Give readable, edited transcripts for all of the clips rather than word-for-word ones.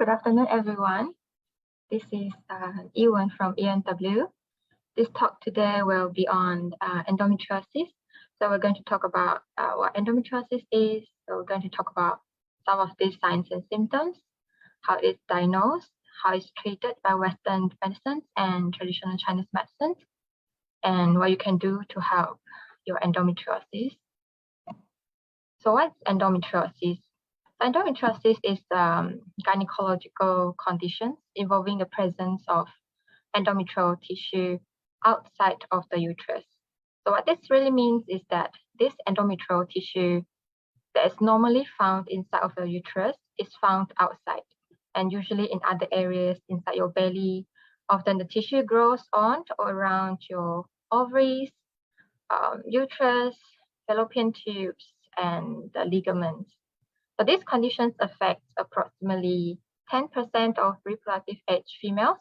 Good afternoon, everyone. This is Ewan from ENW. This talk today will be on endometriosis. So we're going to talk about what endometriosis is. So we're going to talk about some of these signs and symptoms, how it's diagnosed, how it's treated by Western medicines and traditional Chinese medicines, and what you can do to help your endometriosis. So what's endometriosis? Endometriosis is gynecological conditions involving the presence of endometrial tissue outside of the uterus. So what this really means is that this endometrial tissue that is normally found inside of the uterus is found outside, and usually in other areas inside your belly. Often the tissue grows on or around your ovaries, uterus, fallopian tubes, and the ligaments. So these conditions affect approximately 10% of reproductive age females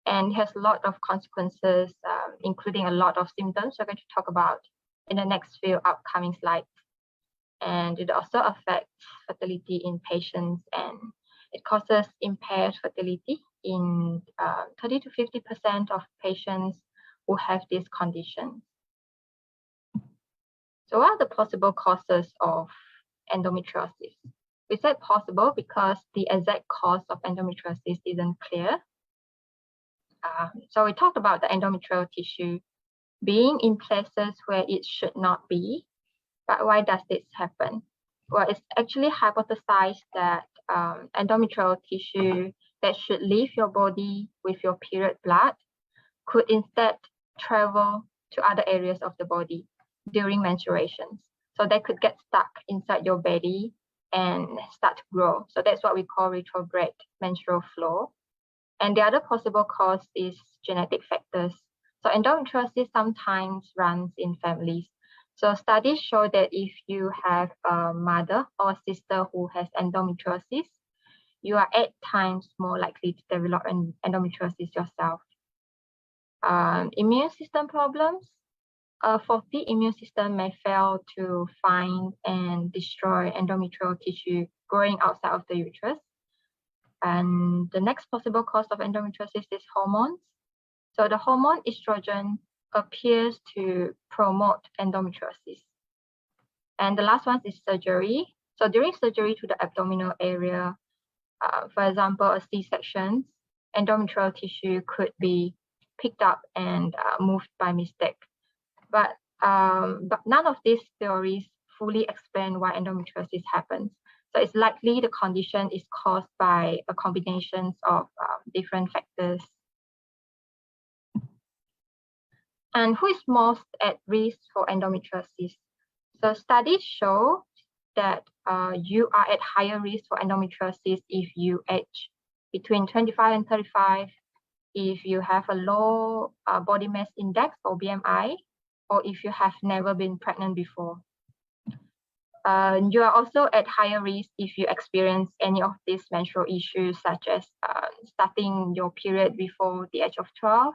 and has a lot of consequences, including a lot of symptoms we're going to talk about in the next few upcoming slides. And it also affects fertility in patients, and it causes impaired fertility in 30 to 50% of patients who have this condition. So what are the possible causes of endometriosis? We said possible because the exact cause of endometriosis isn't clear. So we talked about the endometrial tissue being in places where it should not be. But why does this happen? Well, it's actually hypothesized that endometrial tissue that should leave your body with your period blood could instead travel to other areas of the body during menstruations. So they could get stuck inside your belly and start to grow. So that's what we call retrograde menstrual flow. And the other possible cause is genetic factors. So endometriosis sometimes runs in families. So studies show that if you have a mother or a sister who has endometriosis, you are 8 times more likely to develop endometriosis yourself. Immune system problems. A faulty immune system may fail to find and destroy endometrial tissue growing outside of the uterus. And the next possible cause of endometriosis is hormones. So the hormone estrogen appears to promote endometriosis. And the last one is surgery. So during surgery to the abdominal area, for example, a C-section, endometrial tissue could be picked up and moved by mistake. But none of these theories fully explain why endometriosis happens. So it's likely the condition is caused by a combination of different factors. And who is most at risk for endometriosis? So studies show that you are at higher risk for endometriosis if you age between 25 and 35, if you have a low body mass index or BMI, or if you have never been pregnant before. You are also at higher risk if you experience any of these menstrual issues, such as starting your period before the age of 12,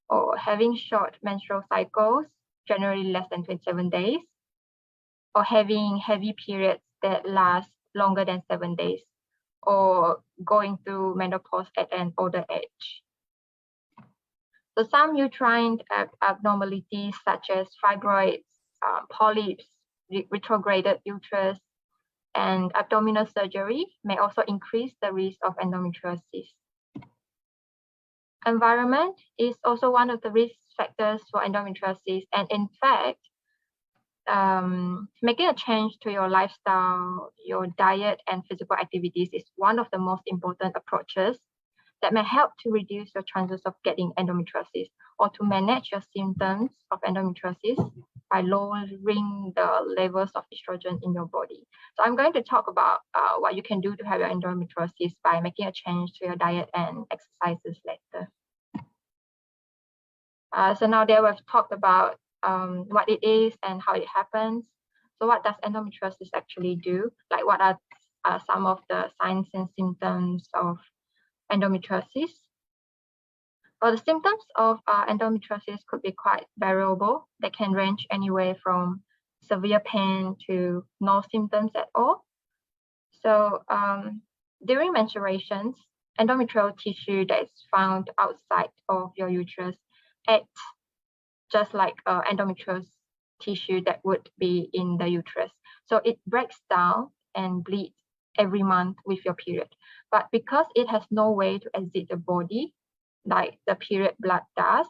or having short menstrual cycles, generally less than 27 days, or having heavy periods that last longer than 7 days, or going through menopause at an older age. So some uterine abnormalities such as fibroids, polyps, retrograded uterus, and abdominal surgery may also increase the risk of endometriosis. Environment is also one of the risk factors for endometriosis, and in fact, making a change to your lifestyle, your diet, and physical activities is one of the most important approaches that may help to reduce your chances of getting endometriosis or to manage your symptoms of endometriosis by lowering the levels of estrogen in your body. So I'm going to talk about what you can do to have your endometriosis by making a change to your diet and exercises later. So now that we've talked about what it is and how it happens. So what does endometriosis actually do? Like what are some of the signs and symptoms of endometriosis? Well, the symptoms of endometriosis could be quite variable. They can range anywhere from severe pain to no symptoms at all. So During menstruations, endometrial tissue that is found outside of your uterus acts just like endometrial tissue that would be in the uterus. So it breaks down and bleeds every month with your period. But because it has no way to exit the body, like the period blood does,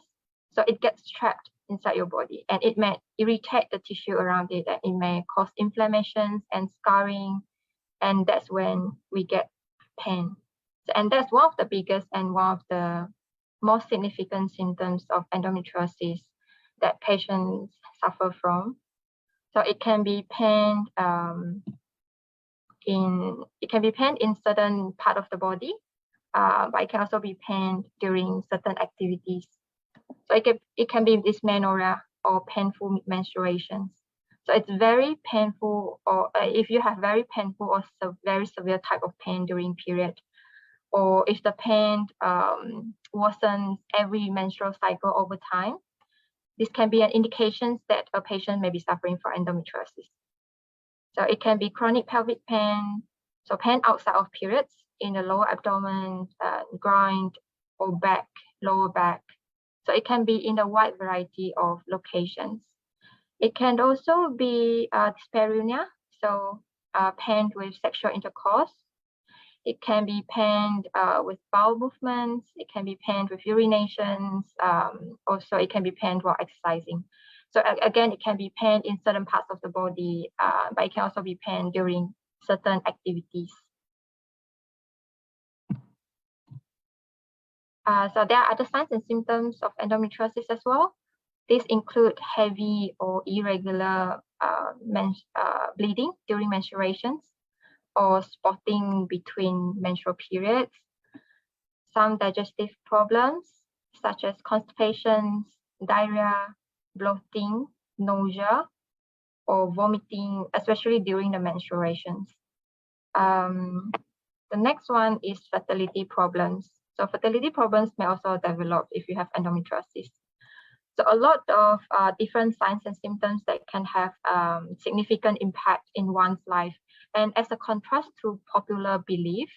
so it gets trapped inside your body, and it may irritate the tissue around it, and it may cause inflammations and scarring, and that's when we get pain. And that's one of the biggest and one of the most significant symptoms of endometriosis that patients suffer from. So it can be pain in certain part of the body, but it can also be pain during certain activities. So it can be dysmenorrhea or painful menstruations. So it's very painful, or if you have very painful or very severe type of pain during period, or if the pain worsens every menstrual cycle over time, this can be an indication that a patient may be suffering from endometriosis. So it can be chronic pelvic pain, so pain outside of periods in the lower abdomen, groin, or back, lower back. So it can be in a wide variety of locations. It can also be dyspareunia, so pain with sexual intercourse. It can be pain with bowel movements. It can be pain with urinations. Also, it can be pain while exercising. So again, it can be pain in certain parts of the body, but it can also be pain during certain activities. So there are other signs and symptoms of endometriosis as well. These include heavy or irregular bleeding during menstruations, or spotting between menstrual periods, some digestive problems such as constipations, diarrhea, bloating, nausea, or vomiting, especially during the menstruations. The next one is fertility problems. So fertility problems may also develop if you have endometriosis. So a lot of different signs and symptoms that can have significant impact in one's life. And as a contrast to popular belief,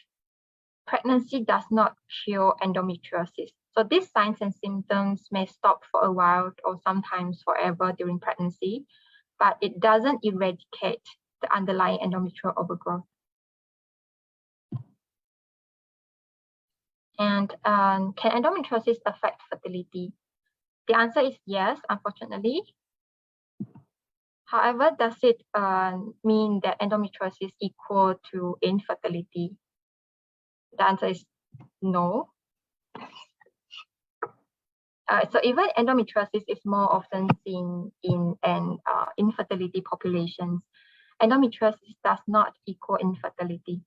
pregnancy does not cure endometriosis. So these signs and symptoms may stop for a while or sometimes forever during pregnancy, but it doesn't eradicate the underlying endometrial overgrowth. And can endometriosis affect fertility? The answer is yes, unfortunately. However, does it mean that endometriosis is equal to infertility? The answer is no. So even endometriosis is more often seen in infertility populations, endometriosis does not equal infertility.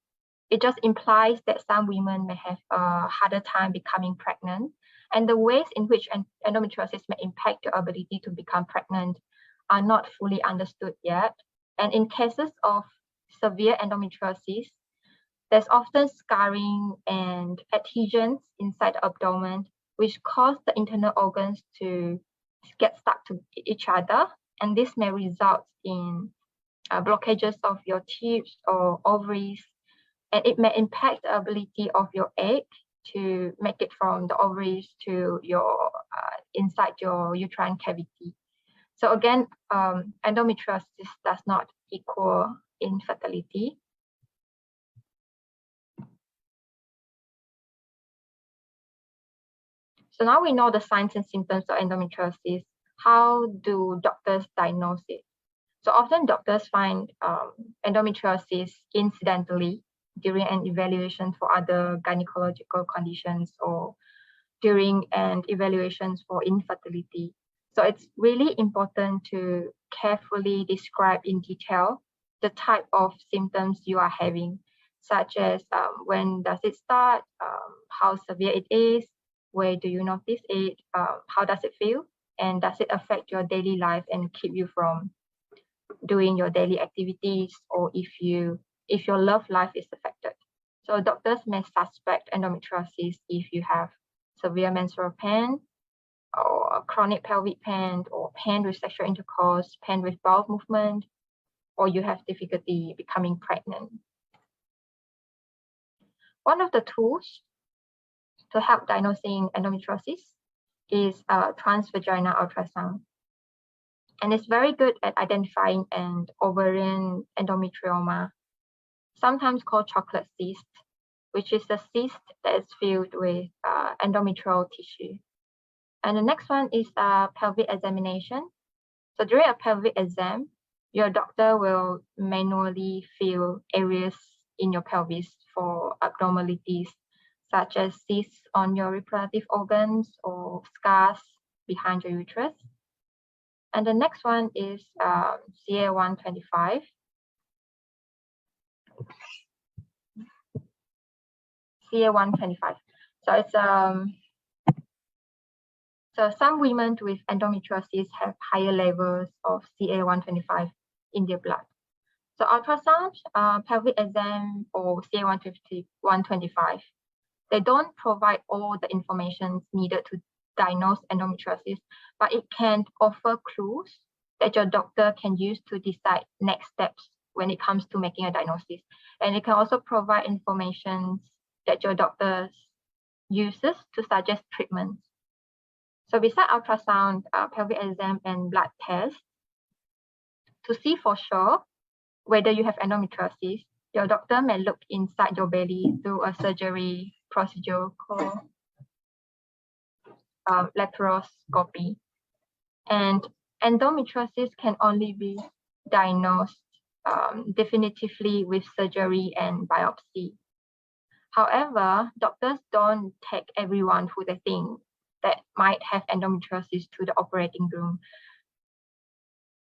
It just implies that some women may have a harder time becoming pregnant, and the ways in which endometriosis may impact your ability to become pregnant are not fully understood yet. And in cases of severe endometriosis, there's often scarring and adhesions inside the abdomen, which cause the internal organs to get stuck to each other. And this may result in blockages of your tubes or ovaries, and it may impact the ability of your egg to make it from the ovaries to your inside your uterine cavity. So again, endometriosis does not equal infertility. So now we know the signs and symptoms of endometriosis. How do doctors diagnose it? So often doctors find endometriosis incidentally during an evaluation for other gynecological conditions or during an evaluation for infertility. So it's really important to carefully describe in detail the type of symptoms you are having, such as when does it start, how severe it is, where do you notice it, how does it feel, and does it affect your daily life and keep you from doing your daily activities, or if your love life is affected. So doctors may suspect endometriosis if you have severe menstrual pain, or chronic pelvic pain, or pain with sexual intercourse, pain with bowel movement, or you have difficulty becoming pregnant. One of the tools to help diagnosing endometriosis is transvaginal ultrasound. And it's very good at identifying an ovarian endometrioma, sometimes called chocolate cyst, which is a cyst that is filled with endometrial tissue. And the next one is pelvic examination. So during a pelvic exam, your doctor will manually feel areas in your pelvis for abnormalities, such as cysts on your reproductive organs or scars behind your uterus. And the next one is CA125. CA125. So it's so some women with endometriosis have higher levels of CA125 in their blood. So ultrasound, pelvic exam, or CA125, they don't provide all the information needed to diagnose endometriosis, but it can offer clues that your doctor can use to decide next steps when it comes to making a diagnosis. And it can also provide information that your doctor uses to suggest treatments. So besides ultrasound, pelvic exam, and blood tests, to see for sure whether you have endometriosis, your doctor may look inside your belly through a surgery procedure called laparoscopy. And endometriosis can only be diagnosed definitively with surgery and biopsy. However, doctors don't take everyone who they think that might have endometriosis to the operating room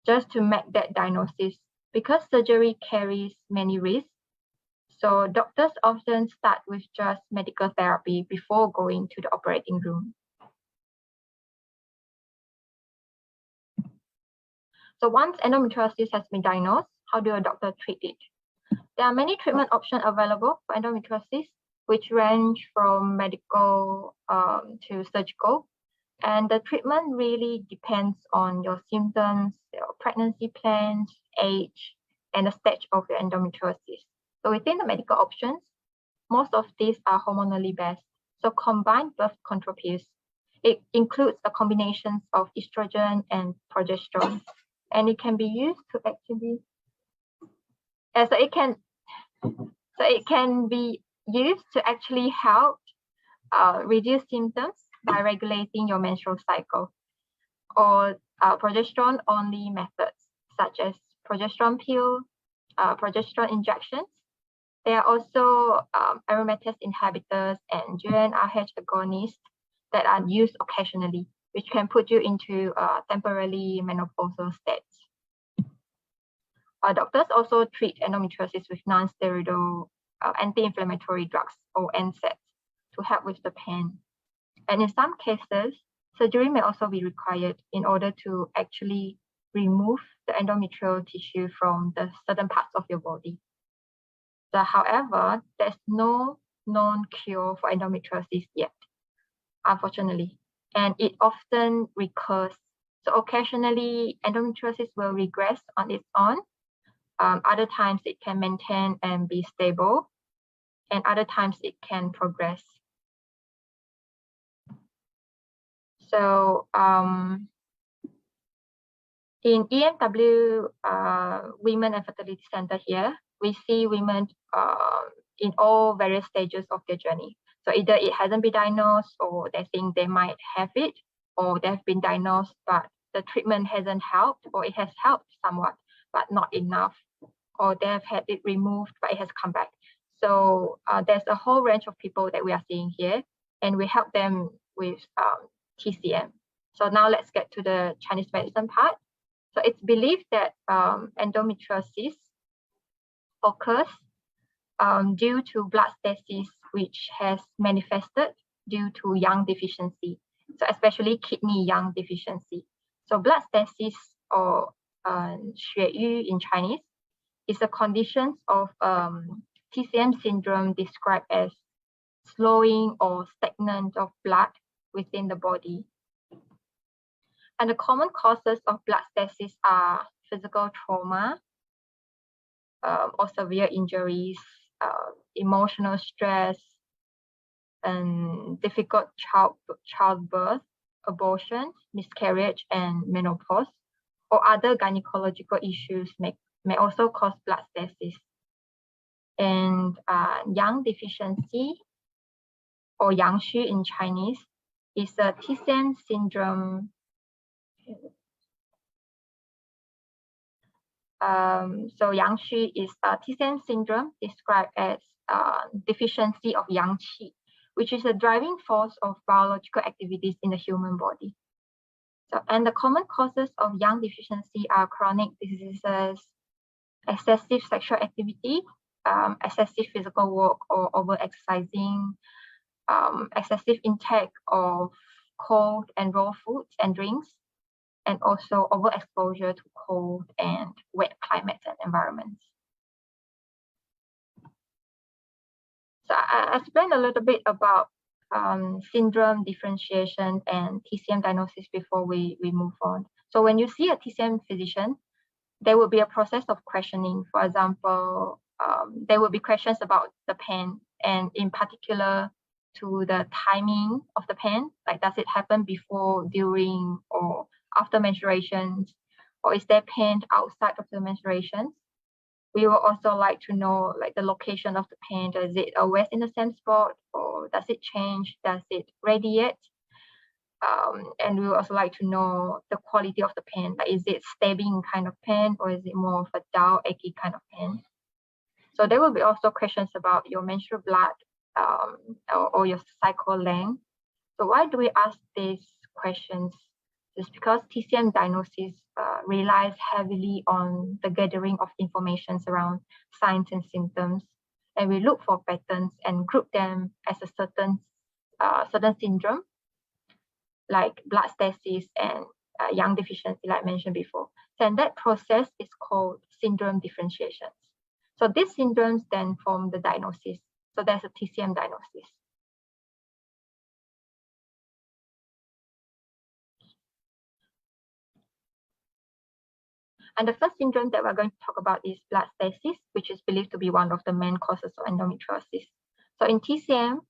just to make that diagnosis, because surgery carries many risks. So doctors often start with just medical therapy before going to the operating room. So once endometriosis has been diagnosed, how do a doctor treat it? There are many treatment options available for endometriosis, which range from medical to surgical. And the treatment really depends on your symptoms, your pregnancy plans, age, and the stage of your endometriosis. So within the medical options, most of these are hormonally based. So combined birth control pills, it includes a combination of estrogen and progesterone, and it can be used to actually, it can be used to actually help reduce symptoms by regulating your menstrual cycle, or progesterone-only methods such as progesterone pill, progesterone injections. There are also aromatase inhibitors and GnRH agonists that are used occasionally, which can put you into temporarily menopausal states. Doctors also treat endometriosis with non-steroidal anti-inflammatory drugs, or NSAIDs, to help with the pain. And in some cases, surgery may also be required in order to actually remove the endometrial tissue from the certain parts of your body. So, however, there's no known cure for endometriosis yet, unfortunately, and it often recurs. So occasionally, endometriosis will regress on its own. Other times it can maintain and be stable, and other times it can progress. So in EMW Women and Fertility Center here, we see women in all various stages of their journey. So either it hasn't been diagnosed, or they think they might have it, or they've been diagnosed, but the treatment hasn't helped, or it has helped somewhat, but not enough, or they've had it removed, but it has come back. So there's a whole range of people that we are seeing here, and we help them with TCM. So now let's get to the Chinese medicine part. So it's believed that endometriosis occurs due to blood stasis, which has manifested due to yang deficiency, so especially kidney yang deficiency. So blood stasis, or 血瘀 in Chinese, is a condition of TCM syndrome described as slowing or stagnant of blood within the body. And the common causes of blood stasis are physical trauma or severe injuries, emotional stress, and difficult childbirth, abortion, miscarriage, and menopause, or other gynecological issues may also cause blood stasis. And yang deficiency, or Yang in Chinese, is a TCM syndrome. So Yang is a TCM syndrome described as deficiency of yang qi, which is a driving force of biological activities in the human body. So, and the common causes of yang deficiency are chronic diseases, excessive sexual activity, excessive physical work or over-exercising, excessive intake of cold and raw foods and drinks, and also overexposure to cold and wet climates and environments. So I explained a little bit about syndrome differentiation and TCM diagnosis before we move on. So when you see a TCM physician, there will be a process of questioning. For example, there will be questions about the pain, and in particular to the timing of the pain, like does it happen before, during, or after menstruations, or is there pain outside of the menstruations? We will also like to know like the location of the pain. Does it always in the same spot, or does it change? Does it radiate? And we will also like to know the quality of the pain. Like, is it stabbing kind of pain, or is it more of a dull, achy kind of pain? So there will be also questions about your menstrual blood or your cycle length. So why do we ask these questions? It's because TCM diagnosis relies heavily on the gathering of information around signs and symptoms, and we look for patterns and group them as a certain syndrome, like blood stasis and yang deficiency, like I mentioned before. And that process is called syndrome differentiation. So these syndromes then form the diagnosis. So there's a TCM diagnosis. And the first syndrome that we're going to talk about is blood stasis, which is believed to be one of the main causes of endometriosis. So in TCM,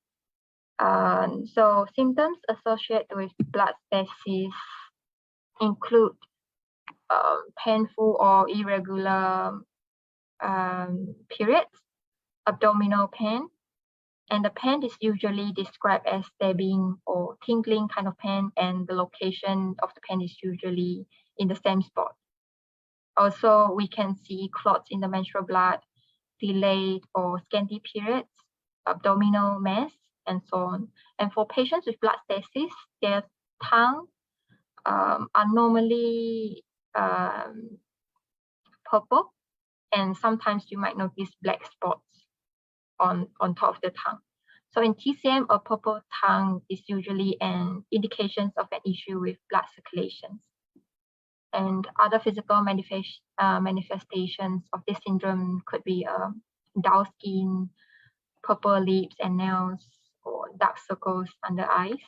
so symptoms associated with blood stasis include painful or irregular periods, abdominal pain, and the pain is usually described as stabbing or tingling kind of pain, and the location of the pain is usually in the same spot. Also, we can see clots in the menstrual blood, delayed or scanty periods, abdominal mass, and so on. And for patients with blood stasis, their tongue are normally purple, and sometimes you might notice black spots on top of the tongue. So in TCM, a purple tongue is usually an indication of an issue with blood circulation. And other physical manifestations of this syndrome could be dull skin, purple lips and nails, or dark circles under eyes.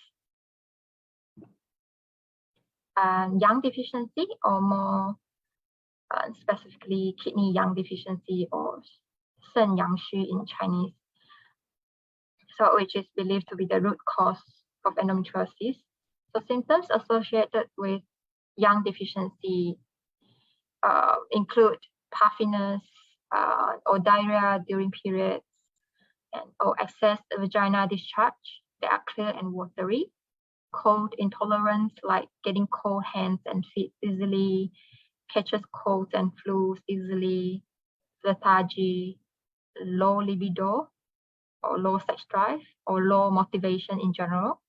Yang deficiency, or more specifically kidney yang deficiency, or Shen Yang in Chinese, so which is believed to be the root cause of endometriosis. So symptoms associated with yang deficiency include puffiness or diarrhea during periods, or excess vaginal discharge that are clear and watery, cold intolerance like getting cold hands and feet easily, catches colds and flus easily, lethargy, low libido or low sex drive, or low motivation in general,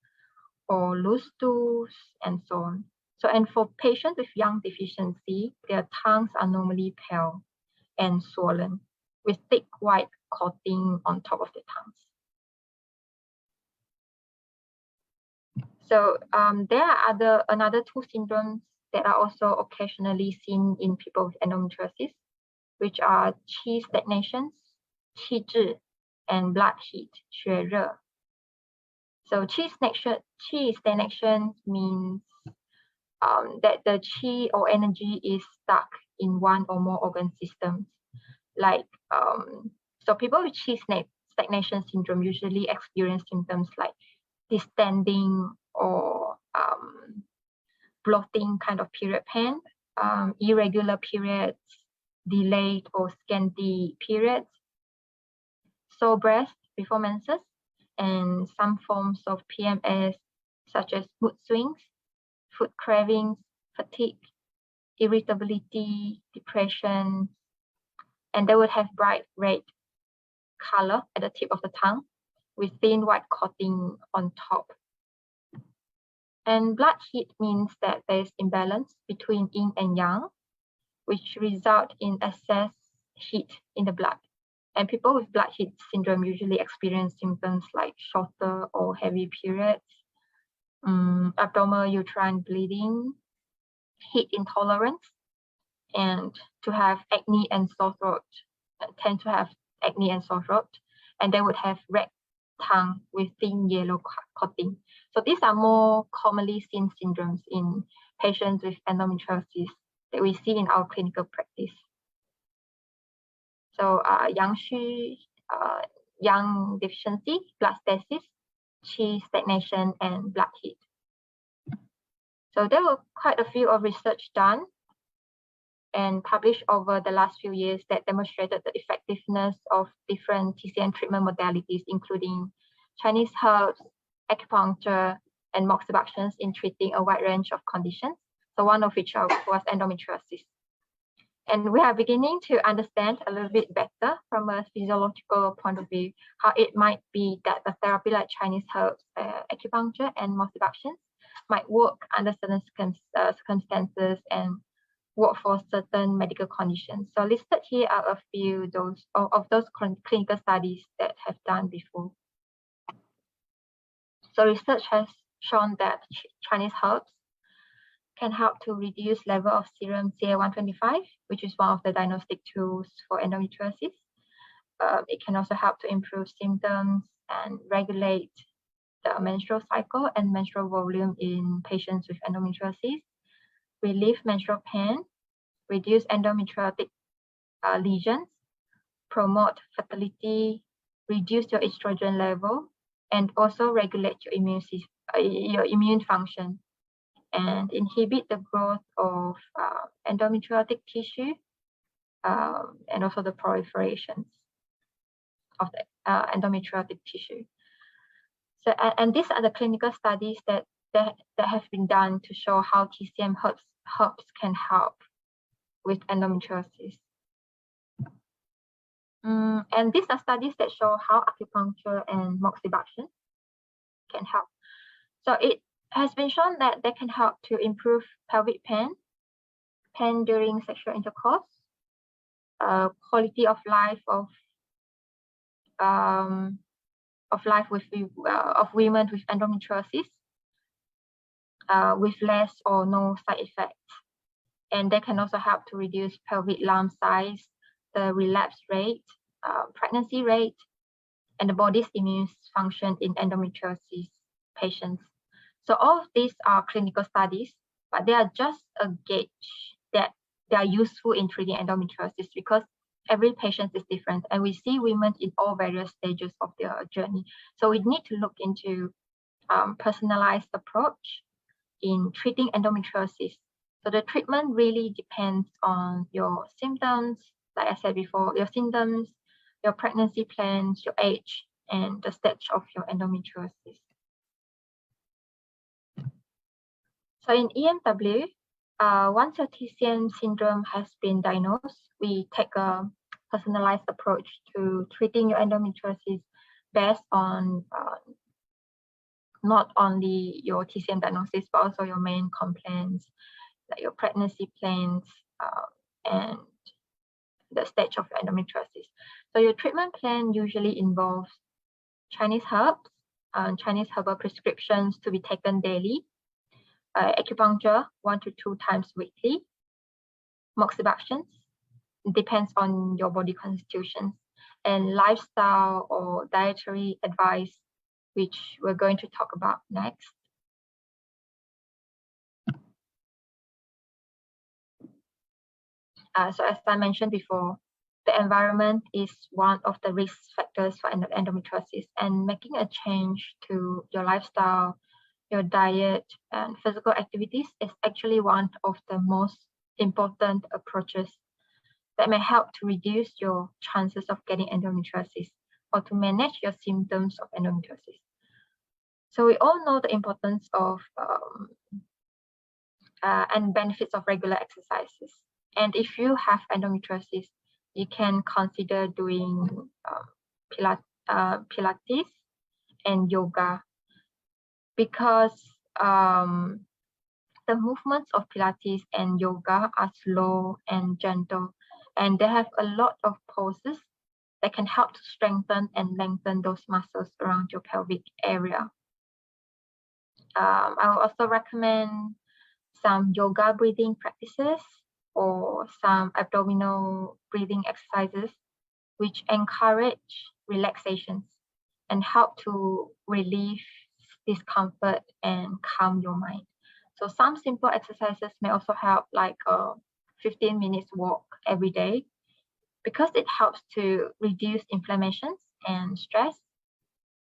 or loose stools, and so on. So, and for patients with yang deficiency, their tongues are normally pale and swollen with thick white coating on top of the tongues. So there are another two syndromes that are also occasionally seen in people with endometriosis, which are qi stagnations, qi zhi, and blood heat, 血热. So qi stagnation means that the qi or energy is stuck in one or more organ systems, like So people with chi stagnation syndrome usually experience symptoms like distending or bloating kind of period pain, irregular periods, delayed or scanty periods, sore breast before menses, and some forms of PMS such as mood swings, food cravings, fatigue, irritability, depression, and they would have bright red color at the tip of the tongue with thin white coating on top. And blood heat means that there is imbalance between yin and yang, which result in excess heat in the blood. And people with blood heat syndrome usually experience symptoms like shorter or heavy periods, abdominal uterine bleeding, heat intolerance, and to have acne and sore throat, tend to have acne and sore throat, and they would have red tongue with thin yellow coating. So these are more commonly seen syndromes in patients with endometriosis that we see in our clinical practice. So yang deficiency, blood stasis, chi stagnation, and blood heat. So there were quite a few of research done and published over the last few years that demonstrated the effectiveness of different TCM treatment modalities, including Chinese herbs, acupuncture, and moxibustions in treating a wide range of conditions. So one of which was endometriosis. And we are beginning to understand a little bit better from a physiological point of view, how it might be that a therapy like Chinese herbs, acupuncture, and moxibustions might work under certain circumstances and work for certain medical conditions. So listed here are a few of those clinical studies that have done before. So research has shown that Chinese herbs can help to reduce level of serum CA-125, which is one of the diagnostic tools for endometriosis. It can also help to improve symptoms and regulate the menstrual cycle and menstrual volume in patients with endometriosis, relieve menstrual pain, reduce endometriotic lesions, promote fertility, reduce your estrogen level, and also regulate your immune function, and inhibit the growth of endometriotic tissue and also the proliferations of the endometriotic tissue. So, and these are the clinical studies that have been done to show how TCM herbs can help with endometriosis. And these are studies that show how acupuncture and moxibustion can help. So it has been shown that they can help to improve pelvic pain during sexual intercourse, quality of life of women with endometriosis with less or no side effects. And they can also help to reduce pelvic lump size, the relapse rate, pregnancy rate, and the body's immune function in endometriosis patients. So all of these are clinical studies, but they are just a gauge that they are useful in treating endometriosis because every patient is different, and we see women in all various stages of their journey. So we need to look into personalized approach in treating endometriosis. So the treatment really depends on your symptoms, like I said before, your symptoms, your pregnancy plans, your age, and the stage of your endometriosis. So in EMW, once your TCM syndrome has been diagnosed, we take a personalized approach to treating your endometriosis based on not only your TCM diagnosis, but also your main complaints, like your pregnancy plans and the stage of endometriosis. So your treatment plan usually involves Chinese herbs, Chinese herbal prescriptions to be taken daily, acupuncture 1 to 2 times weekly, moxibustions, depends on your body constitution, and lifestyle or dietary advice, which we're going to talk about next. So as I mentioned before, The environment is one of the risk factors for endometriosis, and making a change to your lifestyle, your diet, and physical activities is actually one of the most important approaches that may help to reduce your chances of getting endometriosis or to manage your symptoms of endometriosis. So we all know the importance of and benefits of regular exercises. And if you have endometriosis, you can consider doing Pilates and yoga, because the movements of Pilates and yoga are slow and gentle, and they have a lot of poses that can help to strengthen and lengthen those muscles around your pelvic area. I will also recommend some yoga breathing practices or some abdominal breathing exercises which encourage relaxations and help to relieve discomfort and calm your mind. So some simple exercises may also help, like a 15 minutes walk every day, because it helps to reduce inflammations and stress.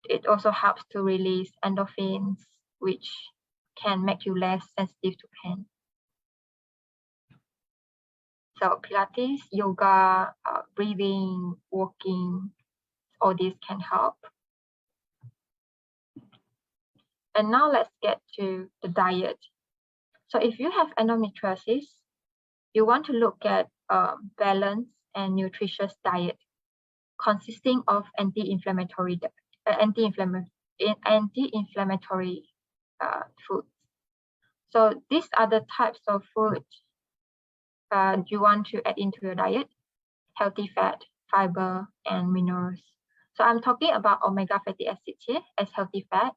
It also helps to release endorphins, which can make you less sensitive to pain. So Pilates, yoga, breathing, walking, all these can help. And now let's get to the diet. So if you have endometriosis, you want to look at a balanced and nutritious diet consisting of anti-inflammatory foods. So these are the types of food you want to add into your diet: healthy fat, fiber, and minerals. So I'm talking about omega fatty acids here as healthy fat.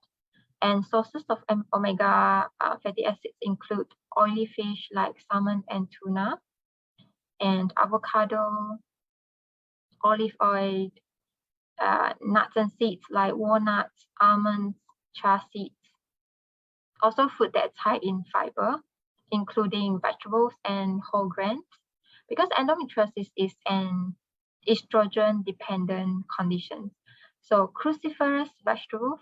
And sources of omega fatty acids include oily fish like salmon and tuna, and avocado, olive oil, nuts and seeds like walnuts, almonds, chia seeds. Also food that's high in fiber, including vegetables and whole grains, because endometriosis is an estrogen-dependent condition. So cruciferous vegetables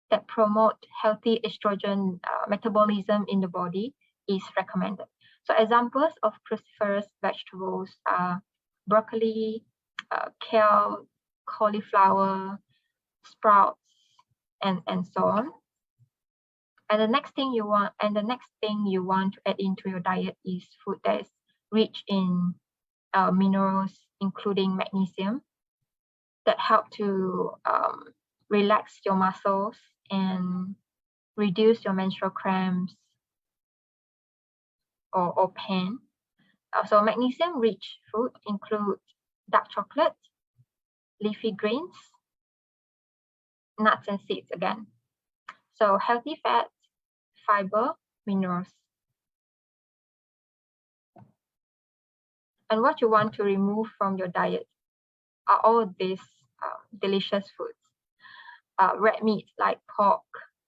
that promote healthy estrogen metabolism in the body is recommended. So examples of cruciferous vegetables are broccoli, kale, cauliflower, sprouts, and so on. And the next thing you want to add into your diet is food that is rich in minerals, including magnesium, that help to relax your muscles and reduce your menstrual cramps or pain. So magnesium-rich food include dark chocolate, leafy greens, nuts and seeds again. So healthy fats, fiber, minerals. And what you want to remove from your diet are all these delicious foods. Red meat like pork,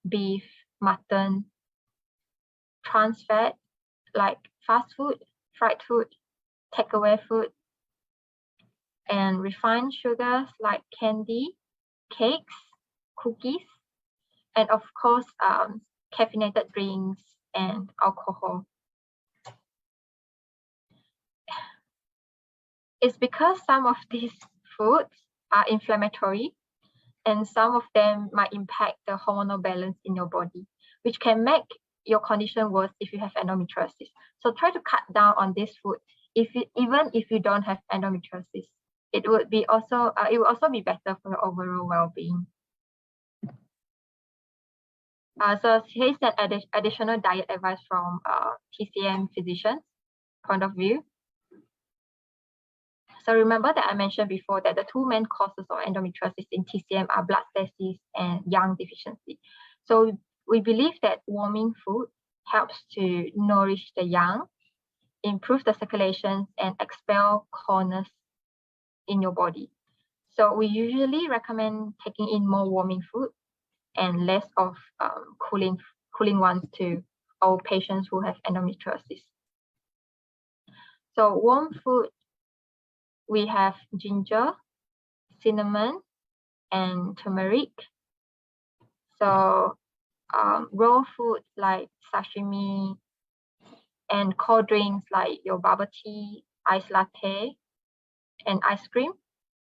beef, mutton, trans fat like fast food, fried food, takeaway food, and refined sugars like candy, cakes, cookies, and of course caffeinated drinks and alcohol. It's because some of these foods are inflammatory, and some of them might impact the hormonal balance in your body, which can make your condition worse if you have endometriosis. So try to cut down on this food. Even if you don't have endometriosis, it will also be better for your overall well-being. So here's an additional diet advice from TCM physicians' point of view. So remember that I mentioned before that the two main causes of endometriosis in TCM are blood stasis and yang deficiency. So we believe that warming food helps to nourish the yang, improve the circulation, and expel coldness in your body. So we usually recommend taking in more warming food and less of cooling ones to our patients who have endometriosis. So warm food we have ginger, cinnamon, and turmeric. So raw foods like sashimi and cold drinks like your bubble tea, iced latte, and ice cream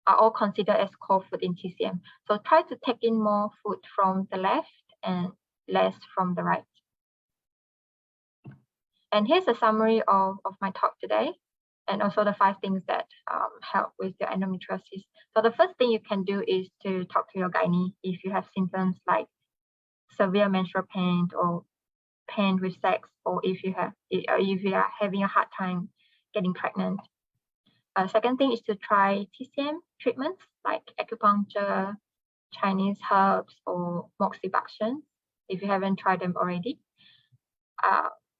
are all considered as cold food in TCM. So try to take in more food from the left and less from the right. And here's a summary of my talk today, and also the 5 things that help with your endometriosis. So the first thing you can do is to talk to your gynae if you have symptoms like severe menstrual pain or pain with sex, or if you are having a hard time getting pregnant. Second thing is to try TCM treatments like acupuncture, Chinese herbs, or moxibustion if you haven't tried them already.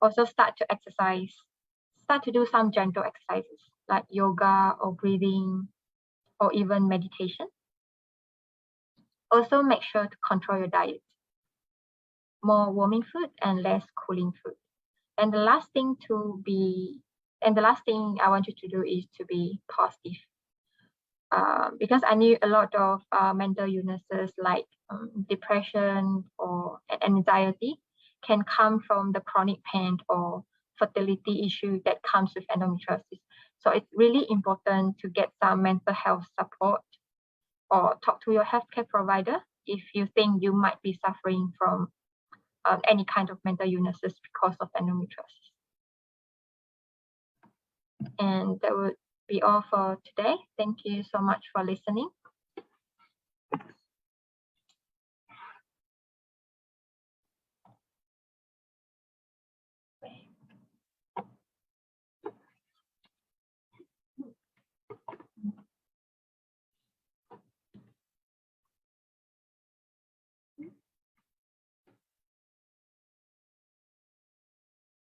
Also start to exercise. Start to do some gentle exercises like yoga or breathing or even meditation. Also make sure to control your diet. More warming food and less cooling food. And the last thing I want you to do is to be positive. Because I knew a lot of mental illnesses like depression or anxiety can come from the chronic pain or fertility issue that comes with endometriosis. So it's really important to get some mental health support or talk to your healthcare provider if you think you might be suffering from any kind of mental illnesses because of endometriosis. And that would be all for today. Thank you so much for listening.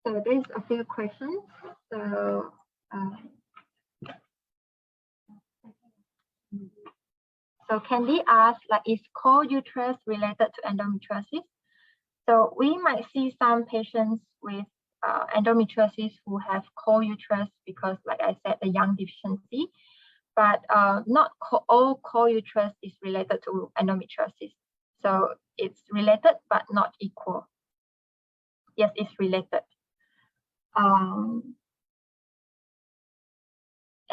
So there's a few questions. So Candy asked, like, is cold uterus related to endometriosis? So we might see some patients with endometriosis who have cold uterus because, like I said, the yang deficiency, but not all cold uterus is related to endometriosis. So it's related, but not equal. Yes, it's related.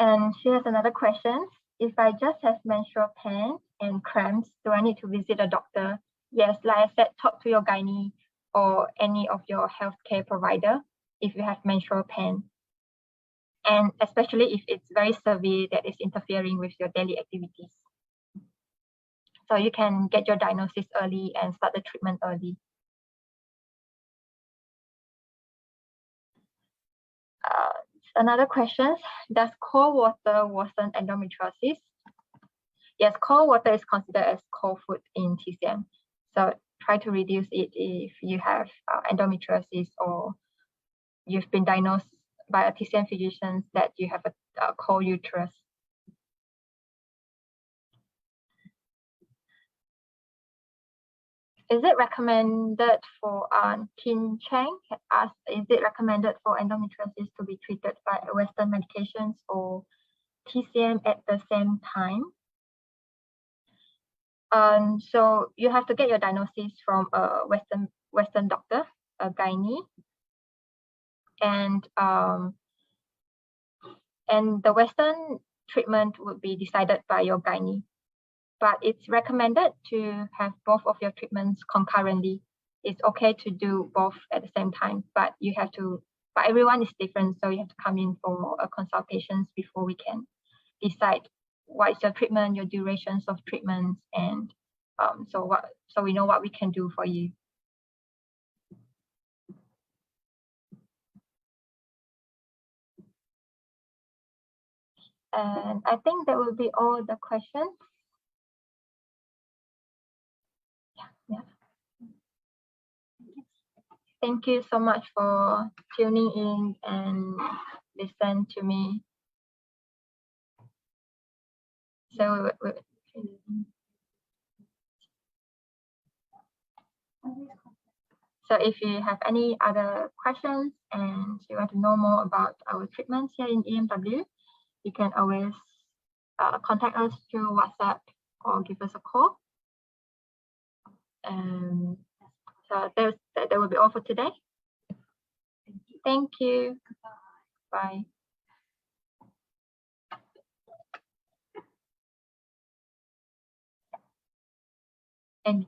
And here's another question. If I just have menstrual pain and cramps, do I need to visit a doctor? Yes, like I said, talk to your gynae or any of your healthcare provider if you have menstrual pain. And especially if it's very severe that is interfering with your daily activities. So you can get your diagnosis early and start the treatment early. Another question, does cold water worsen endometriosis? Yes, cold water is considered as cold food in TCM. So try to reduce it if you have endometriosis or you've been diagnosed by a TCM physician that you have a cold uterus. Is it recommended for Kim Cheng asked, is it recommended for endometriosis to be treated by Western medications or TCM at the same time? So you have to get your diagnosis from a Western doctor, a gynae, and the Western treatment would be decided by your gynae. But it's recommended to have both of your treatments concurrently. It's okay to do both at the same time, but you have to, but everyone is different, so you have to come in for a consultations before we can decide what is your treatment, your durations of treatments, and so we know what we can do for you. And I think that will be all the questions. Yeah. Thank you so much for tuning in and listen to me. So if you have any other questions and you want to know more about our treatments here in EMW, you can always contact us through WhatsApp or give us a call. So that will be all for today. Thank you. Bye. And